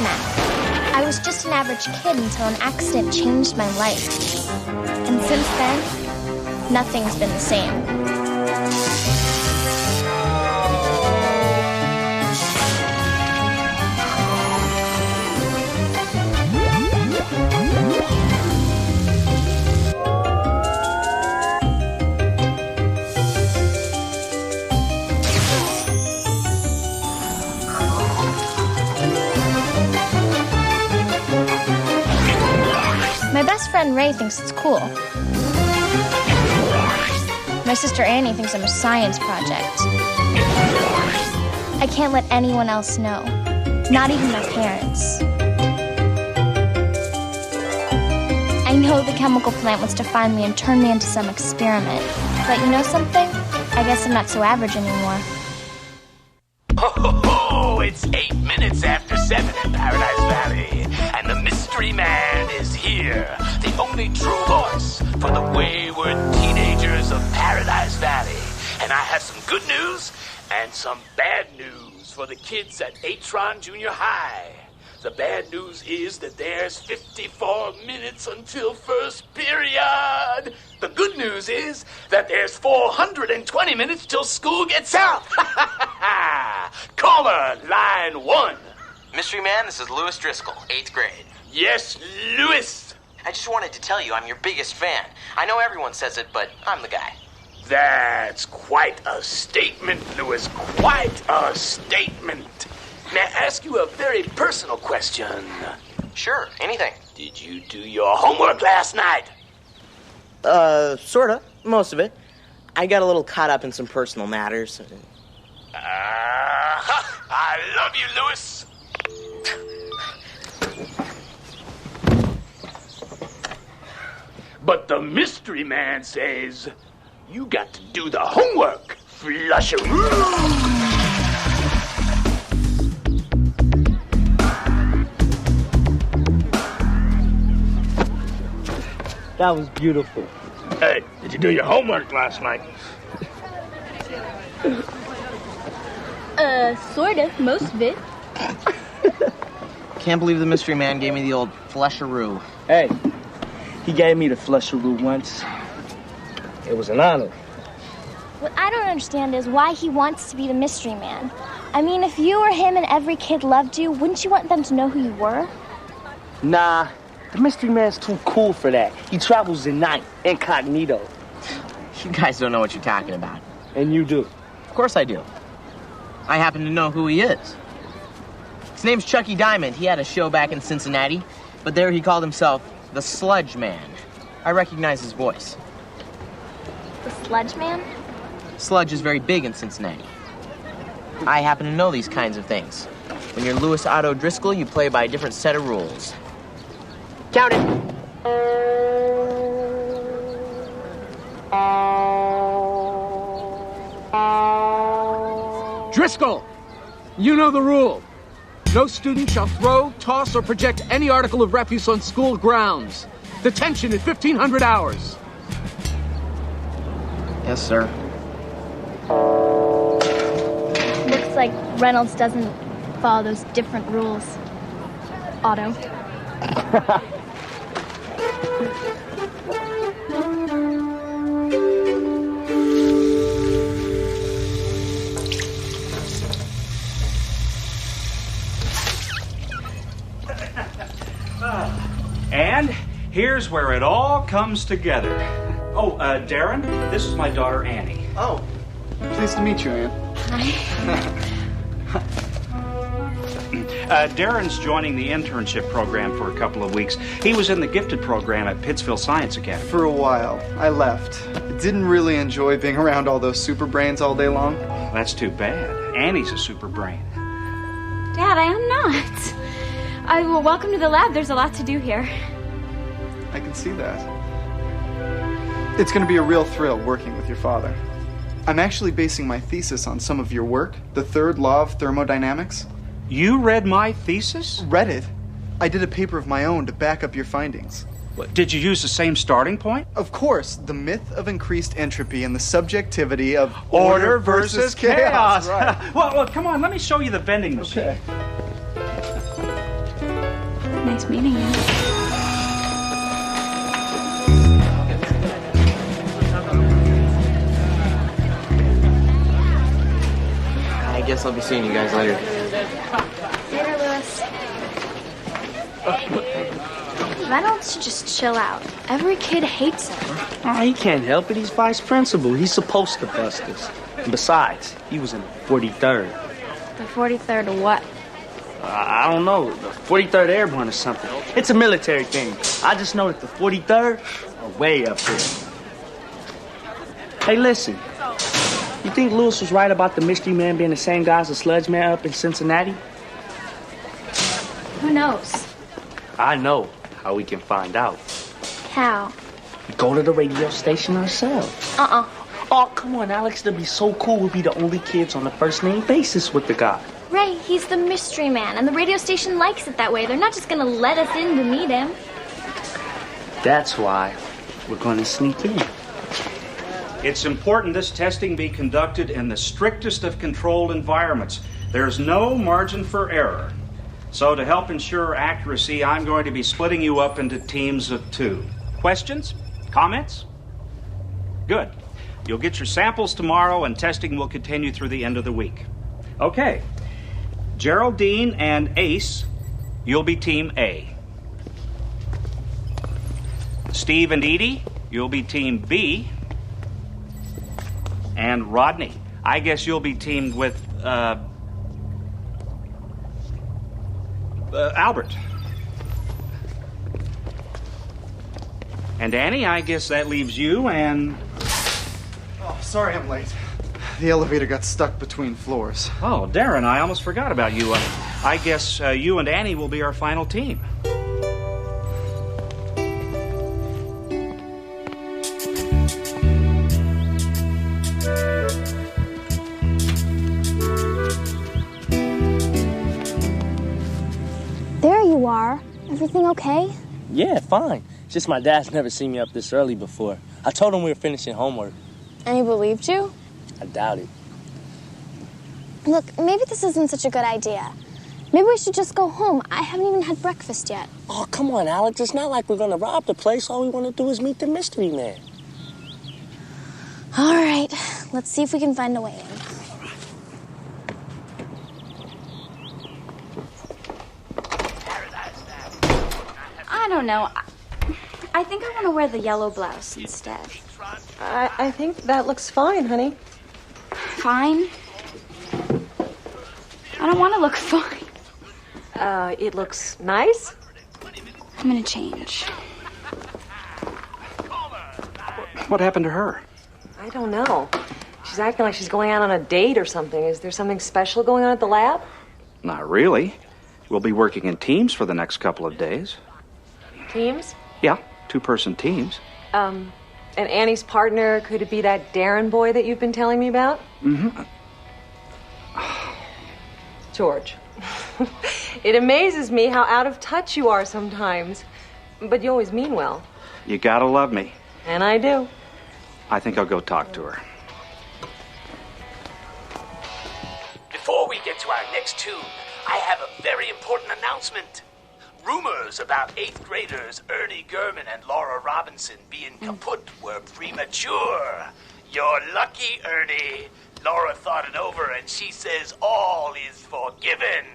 Mack. I was just an average kid until an accident changed my life. And since then, nothing's been the same. My best friend Ray thinks it's cool. My sister Annie thinks I'm a science project. I can't let anyone else know, not even my parents. I know the chemical plant wants to find me and turn me into some experiment. But you know something? I guess I'm not so average anymore. Oh, it's 8 minutes after 7 in Paradise Valley, and the mystery man is here, the only true voice for the wayward teenagers of Paradise Valley. And I have some good news and some bad news for the kids at Atron Junior High. The bad news is that there's 54 minutes until first period. The good news is that there's 420 minutes till school gets out. Caller, line 1. Mystery Man, this is Louis Driscoll, 8th grade. Yes, Louis. I just wanted to tell you I'm your biggest fan. I know everyone says it, but I'm the guy. That's quite a statement, Louis. Quite a statement. May I ask you a very personal question? Sure, anything. Did you do your homework last night? Sorta. Most of it. I got a little caught up in some personal matters. I love you, Louis. But the mystery man says you got to do the homework, Flusheroo. That was beautiful. Hey, did you do your homework last night? Sort of. Most of it. Can't believe the mystery man gave me the old flusheroo. Hey, he gave me the flusheroo once. It was an honor. What I don't understand is why he wants to be the mystery man. I mean, if you were him and every kid loved you, wouldn't you want them to know who you were? Nah, the mystery man's too cool for that. He travels at night, incognito. You guys don't know what you're talking about. And you do. Of course I do. I happen to know who he is. His name's Chucky Diamond. He had a show back in Cincinnati, but there he called himself the Sludge Man. I recognize his voice. The Sludge Man? Sludge is very big in Cincinnati. I happen to know these kinds of things. When you're Louis Otto Driscoll, you play by a different set of rules. Count it. Driscoll, you know the rule. No student shall throw, toss, or project any article of refuse on school grounds. Detention at 1,500 hours. Yes, sir. Looks like Reynolds doesn't follow those different rules. Otto. And here's where it all comes together. Oh, Darren, this is my daughter, Annie. Oh, pleased to meet you, Ann. Darren's joining the internship program for a couple of weeks. He was in the gifted program at Pittsville Science Academy. For a while, I left. I didn't really enjoy being around all those super brains all day long. That's too bad. Annie's a super brain. Dad, I am not. Well, welcome to the lab. There's a lot to do here. I can see that. It's going to be a real thrill working with your father. I'm actually basing my thesis on some of your work, the third law of thermodynamics. You read my thesis? Read it? I did a paper of my own to back up your findings. What, did you use the same starting point? Of course, the myth of increased entropy and the subjectivity of order versus chaos. Right. Well, come on, let me show you the vending machine. Okay. Nice meeting you. I guess I'll be seeing you guys later. Later, Lewis. Reynolds should just chill out. Every kid hates him. Oh, he can't help it. He's vice principal. He's supposed to bust us. And besides, he was in the 43rd. The 43rd what? I don't know, the 43rd Airborne or something. It's a military thing. I just know that the 43rd are way up here. Hey, listen. You think Lewis was right about the mystery man being the same guy as the sludge man up in Cincinnati? Who knows? I know how we can find out. How? Go to the radio station ourselves. Oh, come on, Alex. It'd be so cool. We'll be the only kids on a first-name basis with the guy. Ray, he's the mystery man, and the radio station likes it that way. They're not just gonna let us in to meet him. That's why we're gonna sneak in. It's important this testing be conducted in the strictest of controlled environments. There's no margin for error. So to help ensure accuracy, I'm going to be splitting you up into teams of 2. Questions? Comments? Good. You'll get your samples tomorrow, and testing will continue through the end of the week. Okay. Geraldine and Ace, you'll be Team A. Steve and Edie, you'll be Team B. And Rodney, I guess you'll be teamed with, Albert. And Annie, I guess that leaves you and... Oh, sorry I'm late. The elevator got stuck between floors. Oh, Darren, I almost forgot about you. I guess you and Annie will be our final team. There you are. Everything okay? Yeah, fine. Just my dad's never seen me up this early before. I told him we were finishing homework. And he believed you? I doubt it. Look, maybe this isn't such a good idea. Maybe we should just go home. I haven't even had breakfast yet. Oh, come on, Alex. It's not like we're gonna rob the place. All we want to do is meet the mystery man. All right. Let's see if we can find a way in. I don't know. I think I want to wear the yellow blouse instead. I think that looks fine, honey. Fine? I don't want to look fine. It looks nice. I'm gonna change. What happened to her? I don't know. She's acting like she's going out on a date or something. Is there something special going on at the lab? Not really. We'll be working in teams for the next couple of days. Teams? Yeah, 2-person teams. And Annie's partner, could it be that Darren boy that you've been telling me about? Mm-hmm. George. It amazes me how out of touch you are sometimes. But you always mean well. You gotta love me. And I do. I think I'll go talk to her. Before we get to our next tune, I have a very important announcement. Rumors about 8th graders Ernie Gurman and Laura Robinson being kaput were premature. You're lucky, Ernie. Laura thought it over and she says all is forgiven.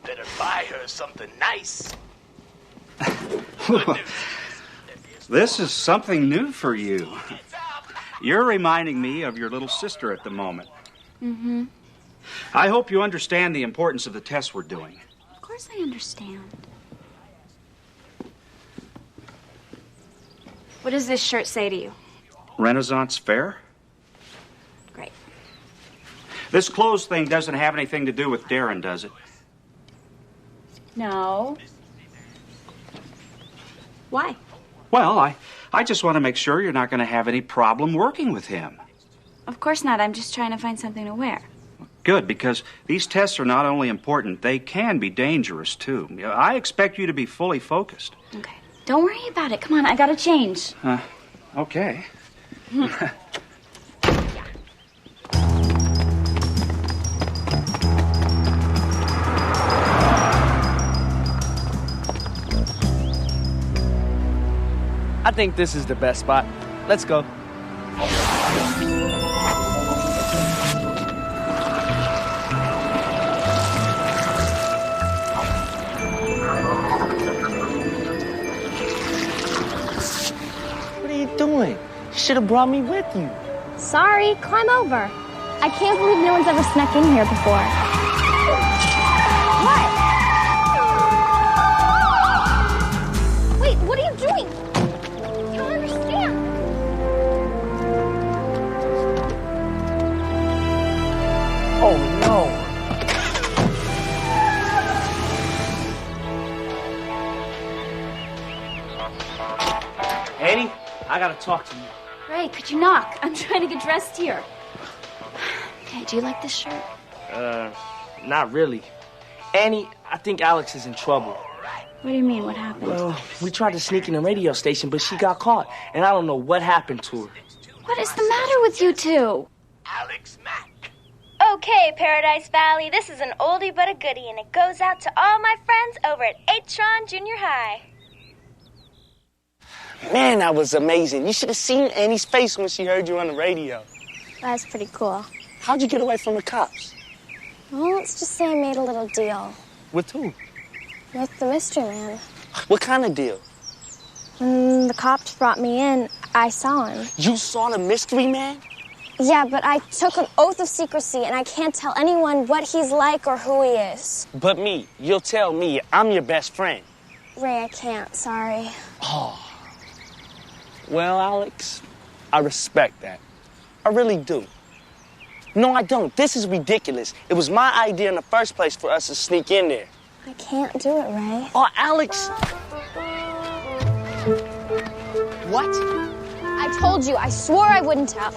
Better buy her something nice. Good news. This is something new for you. You're reminding me of your little sister at the moment. Mm-hmm. I hope you understand the importance of the tests we're doing. Of course I understand. What does this shirt say to you? Renaissance Fair? Great. This clothes thing doesn't have anything to do with Darren, does it? No. Why? Well, I just want to make sure you're not going to have any problem working with him. Of course not. I'm just trying to find something to wear. Good, because these tests are not only important, they can be dangerous, too. I expect you to be fully focused. Okay. Don't worry about it. Come on, I gotta change. Okay. think this is the best spot. Let's go. What are you doing? You should have brought me with you. Sorry, climb over. I can't believe no one's ever snuck in here before. What? Wait, what are you doing? I don't understand. Oh, no. Annie, I gotta talk to you. Ray, could you knock? I'm trying to get dressed here. Hey, do you like this shirt? Not really. Annie, I think Alex is in trouble. What do you mean? What happened? Well, we tried to sneak in the radio station, but she got caught, and I don't know what happened to her. What is the matter with you two? Alex Mack. Okay, Paradise Valley, this is an oldie but a goodie, and it goes out to all my friends over at Atron Junior High. Man, that was amazing. You should have seen Annie's face when she heard you on the radio. That's pretty cool. How'd you get away from the cops? Well, let's just say I made a little deal With who? with the mystery man. What kind of deal? When the cops brought me in, I saw him. You saw the mystery man? Yeah, but I took an oath of secrecy, and I can't tell anyone what he's like or who he is. But me, you'll tell me. I'm your best friend. Ray, I can't, sorry. Oh. Well, Alex, I respect that. I really do. No, I don't. This is ridiculous. It was my idea in the first place for us to sneak in there. I can't do it, Ray. Oh, Alex. What? I told you, I swore I wouldn't tell.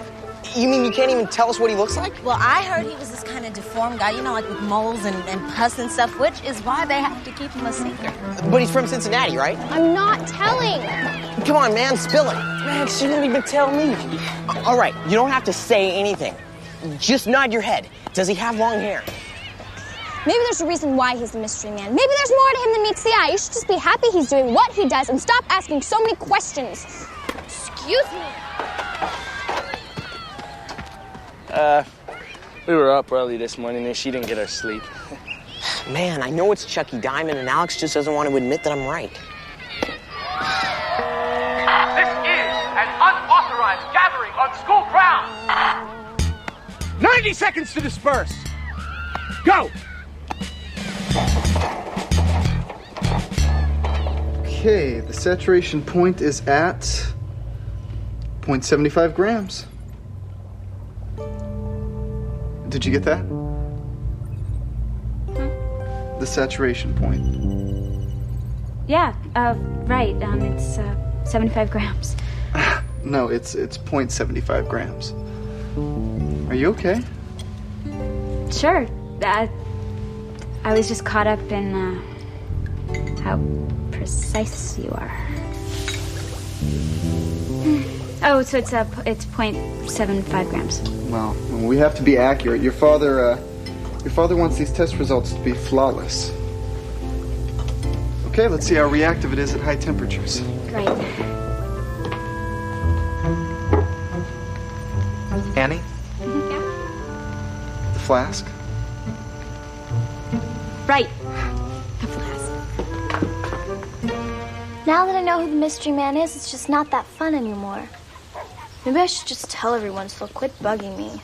You mean you can't even tell us what he looks like? Well, I heard he was this kind of deformed guy, you know, like with moles and pus and stuff, which is why they have to keep him a secret. But he's from Cincinnati, right? I'm not telling. Come on, man, spill it. Man, she didn't even tell me. All right, you don't have to say anything. Just nod your head. Does he have long hair? Maybe there's a reason why he's the mystery man. Maybe there's more to him than meets the eye. You should just be happy he's doing what he does and stop asking so many questions. Excuse me. We were up early this morning and she didn't get her sleep. Man, I know it's Chucky Diamond and Alex just doesn't want to admit that I'm right. This is an unauthorized gathering on school grounds. 90 seconds to disperse. Go! Okay, the saturation point is at 0.75 grams. Did you get that? The saturation point. Yeah, right. It's 75 grams. No, it's 0.75 grams. Are you okay? Sure. I was just caught up in how precise you are. Oh, so it's 0.75 grams. Well, we have to be accurate. Your father wants these test results to be flawless. Okay, let's see how reactive it is at high temperatures. Great. Annie? Yeah? The flask? Right. The flask. Now that I know who the mystery man is, it's just not that fun anymore. Maybe I should just tell everyone so they'll quit bugging me.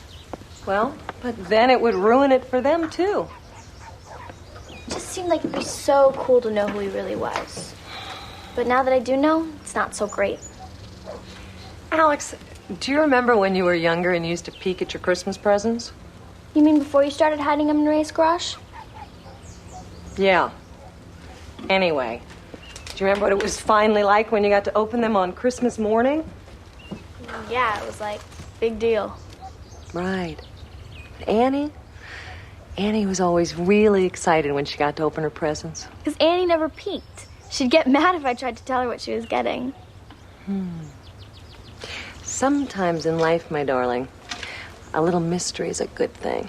Well, but then it would ruin it for them, too. It just seemed like it'd be so cool to know who he really was. But now that I do know, it's not so great. Alex, do you remember when you were younger and used to peek at your Christmas presents? You mean before you started hiding them in Ray's garage? Yeah. Anyway, do you remember what it was finally like when you got to open them on Christmas morning? Yeah, it was like, big deal. Right. Annie was always really excited when she got to open her presents. Because Annie never peeked. She'd get mad if I tried to tell her what she was getting. Sometimes in life, my darling, a little mystery is a good thing.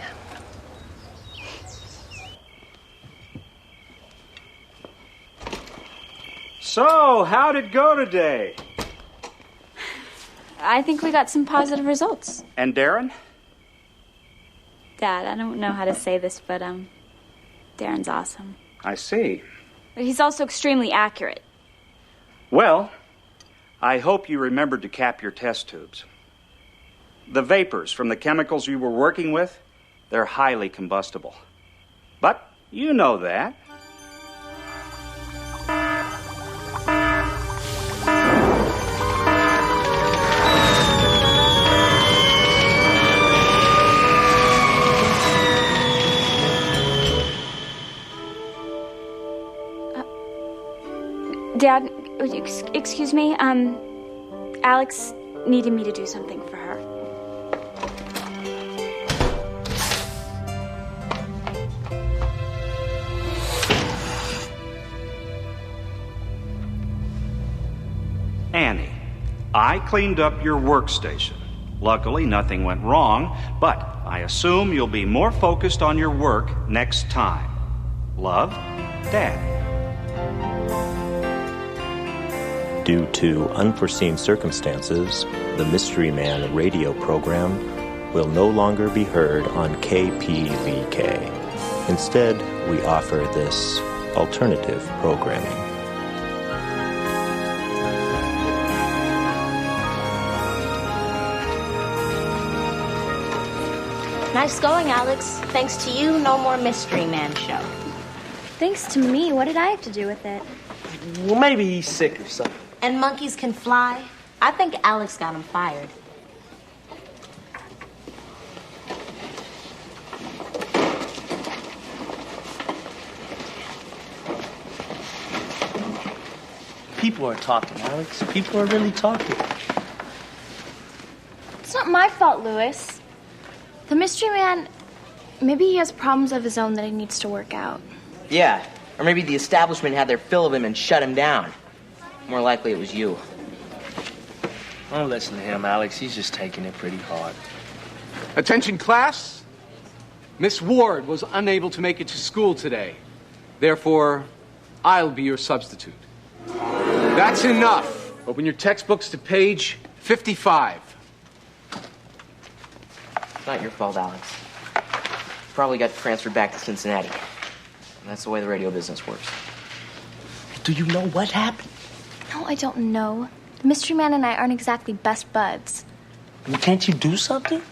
So, how'd it go today? I think we got some positive results. And Darren? Dad, I don't know how to say this, but, Darren's awesome. I see. But he's also extremely accurate. Well, I hope you remembered to cap your test tubes. The vapors from the chemicals you were working with, they're highly combustible. But you know that. Dad, excuse me, Alex needed me to do something for her. Annie, I cleaned up your workstation. Luckily, nothing went wrong, but I assume you'll be more focused on your work next time. Love, Dad. Due to unforeseen circumstances, the Mystery Man radio program will no longer be heard on KPVK. Instead, we offer this alternative programming. Nice going, Alex. Thanks to you, no more Mystery Man show. Thanks to me. What did I have to do with it? Well, maybe he's sick or something. And monkeys can fly? I think Alex got him fired. People are talking, Alex. People are really talking. It's not my fault, Louis. The mystery man, maybe he has problems of his own that he needs to work out. Yeah, or maybe the establishment had their fill of him and shut him down. More likely it was you. Don't listen to him, Alex. He's just taking it pretty hard. Attention, class. Miss Ward was unable to make it to school today. Therefore, I'll be your substitute. That's enough. Open your textbooks to page 55. It's not your fault, Alex. Probably got transferred back to Cincinnati. And that's the way the radio business works. Do you know what happened? No, I don't know. The mystery man and I aren't exactly best buds. Well, can't you do something?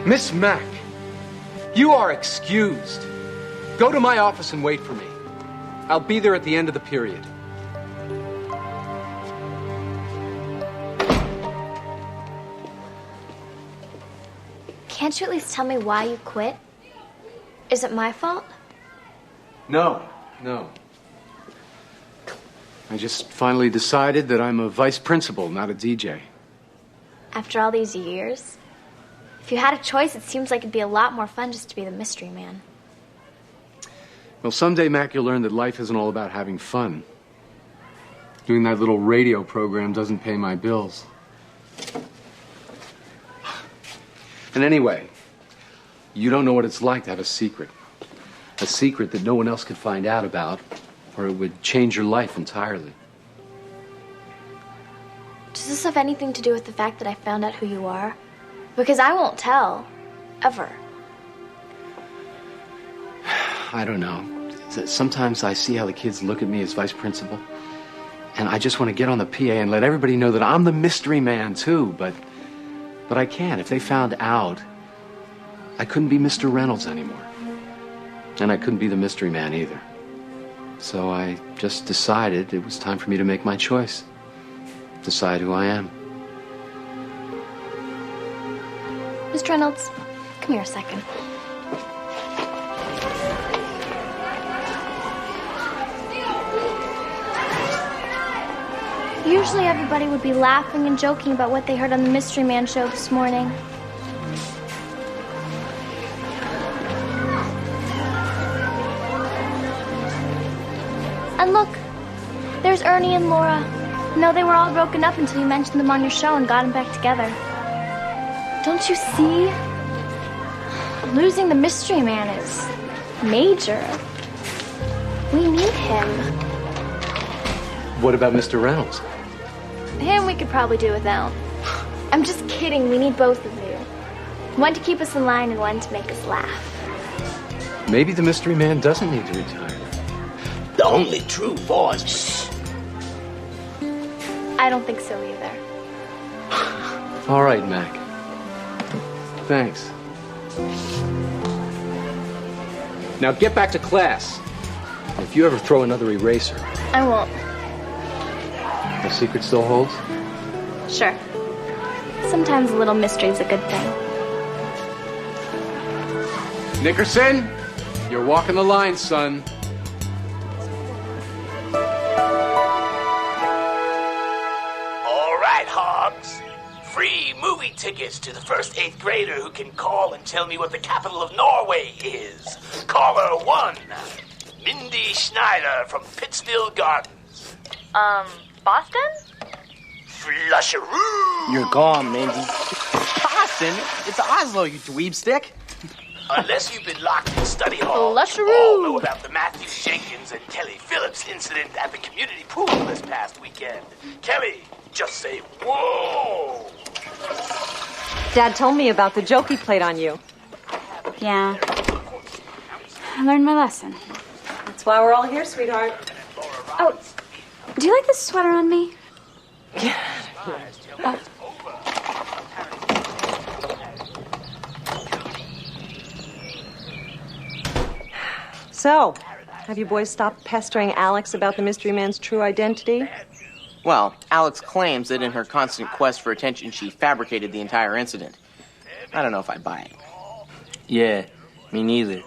Miss Mack, you are excused. Go to my office and wait for me. I'll be there at the end of the period. Can't you at least tell me why you quit? Is it my fault? No. I just finally decided that I'm a vice principal, not a DJ. After all these years? If you had a choice, it seems like it'd be a lot more fun just to be the mystery man. Well, someday, Mac, you'll learn that life isn't all about having fun. Doing that little radio program doesn't pay my bills. And anyway, you don't know what it's like to have a secret. A secret that no one else could find out about, or it would change your life entirely. Does this have anything to do with the fact that I found out who you are? Because I won't tell. Ever. I don't know. Sometimes I see how the kids look at me as vice principal, and I just want to get on the PA and let everybody know that I'm the mystery man, too, but I can't. If they found out, I couldn't be Mr. Reynolds anymore. And I couldn't be the mystery man either. So I just decided it was time for me to make my choice. Decide who I am. Mr. Reynolds, come here a second. Usually everybody would be laughing and joking about what they heard on the Mystery Man show this morning. And look, there's Ernie and Laura. No, they were all broken up until you mentioned them on your show and got them back together. Don't you see? Losing the Mystery Man is major. We need him. What about Mr. Reynolds? Him we could probably do without. I'm just kidding. We need both of you. One to keep us in line and one to make us laugh. Maybe the Mystery Man doesn't need to retire. The only true voice. I don't think so either. All right, Mac. Thanks. Now get back to class. If you ever throw another eraser, I won't. the secret still holds? Sure. Sometimes a little mystery's a good thing. Nickerson, you're walking the line, son. All right, Hogs. Free movie tickets to the first 8th grader who can call and tell me what the capital of Norway is. Caller 1, Mindy Schneider from Pittsfield Gardens. Boston? Flusheroo! You're gone, Mindy. Boston? It's Oslo, you dweeb stick. Unless you've been locked in study hall, Flusheroo! all know about the Matthew Jenkins and Kelly Phillips incident at the community pool this past weekend. Kelly, just say whoa! Dad told me about the joke he played on you. Yeah. I learned my lesson. That's why we're all here, sweetheart. Oh, do you like this sweater on me? So, have you boys stopped pestering Alex about the Mystery Man's true identity? Well, Alex claims that in her constant quest for attention, she fabricated the entire incident. I don't know if I buy it. Yeah, me neither.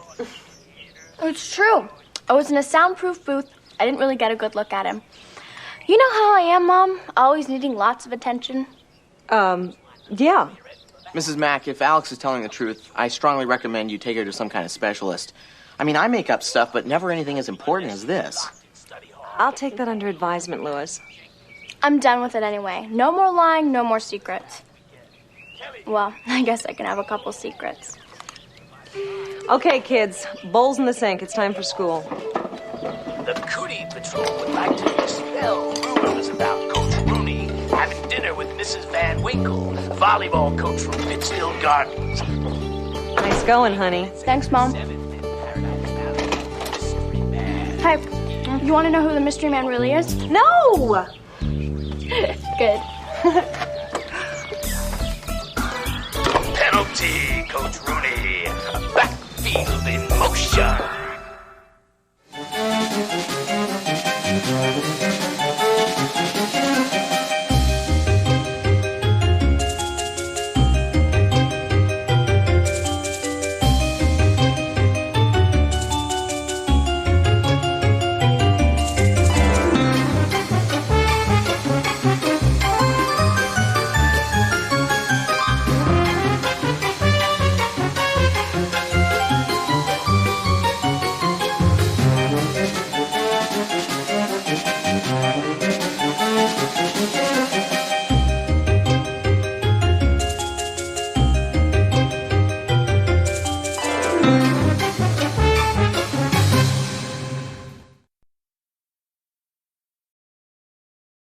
It's true. I was in a soundproof booth. I didn't really get a good look at him. You know how I am, Mom? Always needing lots of attention. Yeah. Mrs. Mack, if Alex is telling the truth, I strongly recommend you take her to some kind of specialist. I mean, I make up stuff, but never anything as important as this. I'll take that under advisement, Louis. I'm done with it anyway. No more lying, no more secrets. Well, I guess I can have a couple secrets. Okay, kids. Bowls in the sink. It's time for school. The Cootie Patrol would like to expel rumors about Coach Rooney having dinner with Mrs. Van Winkle, volleyball coach from Pittsfield Gardens. Nice going, honey. Thanks, Mom. Hey, you want to know who the Mystery Man really is? No! Good. Penalty, Coach Rooney. Backfield in